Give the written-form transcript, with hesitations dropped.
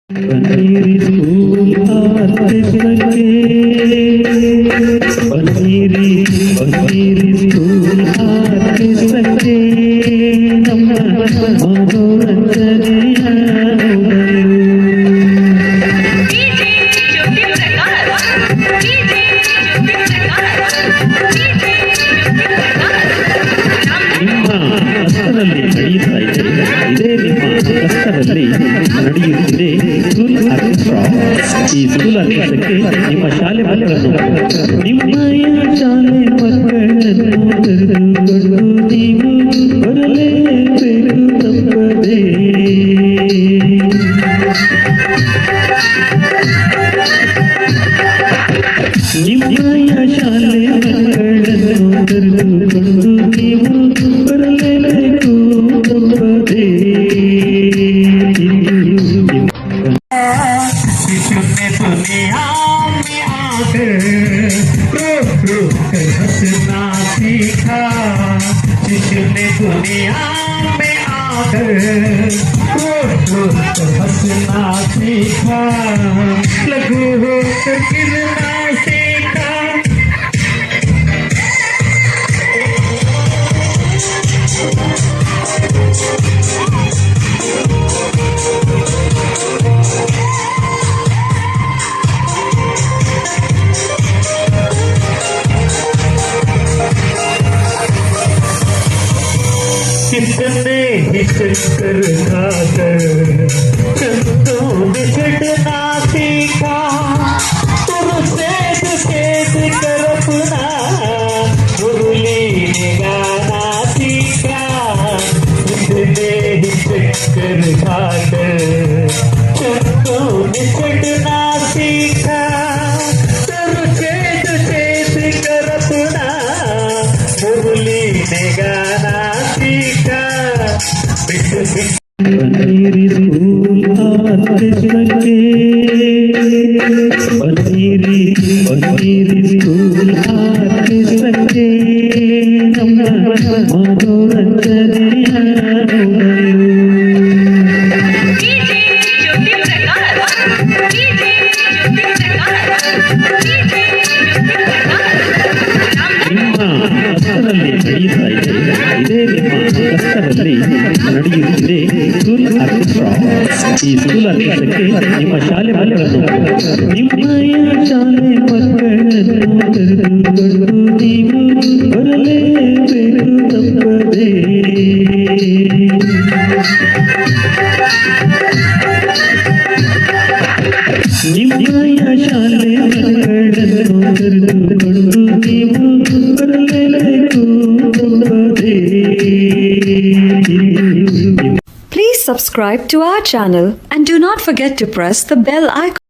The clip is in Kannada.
पनीरी स्कूल आते सके पनीरी स्कूल आते सके ನಮ್ಮ ಮನೋರಂಜನೆಯ ನಿಮ್ಮ ಕಷ್ಟದಲ್ಲಿ ನಡೆಯುತ್ತಾ ಇದೆ. ಇದೇ ನಿಮ್ಮ ಕಷ್ಟದಲ್ಲಿ ನಡೆಯುತ್ತಿದೆ ಸ್ಕೂಲ್ ಆರ್ಕೆಸ್ಟ್ರಾ. ಈ ಸ್ಕೂಲ್ ಆರ್ಕೆಸ್ಟ್ರಾಕ್ಕೆ ನಿಮ್ಮ ಶಾಲೆ ಮಕ್ಕಳನ್ನು ನಿಮ್ಮಯ ಶಾಲೆ ಮಕ್ಕಳನ್ನು ಕರೆದುಕೊಂಡು ನೀವು ಬರಲೇಬೇಕು ತಪ್ಪದೆ. ನಿಮ್ಮಯ ಶಾಲೆ ಮಕ್ಕಳನ್ನು ಕರೆದುಕೊಂಡು ನೀವು ಬರಲೇಬೇಕು ತಪ್ಪದೆ. शिशु ने दुनिया में आकर रोक रोक कर हंसना सीखा. शिशु ने दुनिया में आकर रोक रोक कर हंसना सीखा. लघु होकर गिरना सीखा. कितने ही चक्कर खाकर चंदों में चढ़ना सीखा. तुम सेद सेद कर अपना मुरली ने गाना सीखा. कितने ही चक्कर खाकर चंदों में चढ़ना सीखा. तुम सेद सेद कर अपना मुरली ने गाना सीखा. पनीरी स्कूल आते सके पनीरी स्कूल आते सके ನಮ್ಮ ಮನೋರಂಜನೆಯ ನಿಮ್ಮ ಕಷ್ಟದಲ್ಲಿ ನಡೆಯುತ್ತಾ ಇದೆ. ಇದೇ ನಿಮ್ಮ ಕಷ್ಟದಲ್ಲಿ ನಡೆಯುತ್ತಿದೆ ಸ್ಕೂಲ್ ಆರ್ಕೆಸ್ಟ್ರಾ. ಈ ಸ್ಕೂಲ್ ಆರ್ಕೆಸ್ಟ್ರಾಕ್ಕೆ ನಿಮ್ಮ ಶಾಲೆ ಮಕ್ಕಳನ್ನು ನಿಮ್ಮಯ ಶಾಲೆ ಮಕ್ಕಳನ್ನು ಕರೆದುಕೊಂಡು ನೀವು ಬರಲೇಬೇಕು ತಪ್ಪದೆ. ನಿಮ್ಮಯ ಶಾಲೆ ಮಕ್ಕಳನ್ನು ಕರೆದುಕೊಂಡು ನೀವು ಬರಲೇಬೇಕು ತಪ್ಪದೆ. Please subscribe to our channel and do not forget to press the bell icon.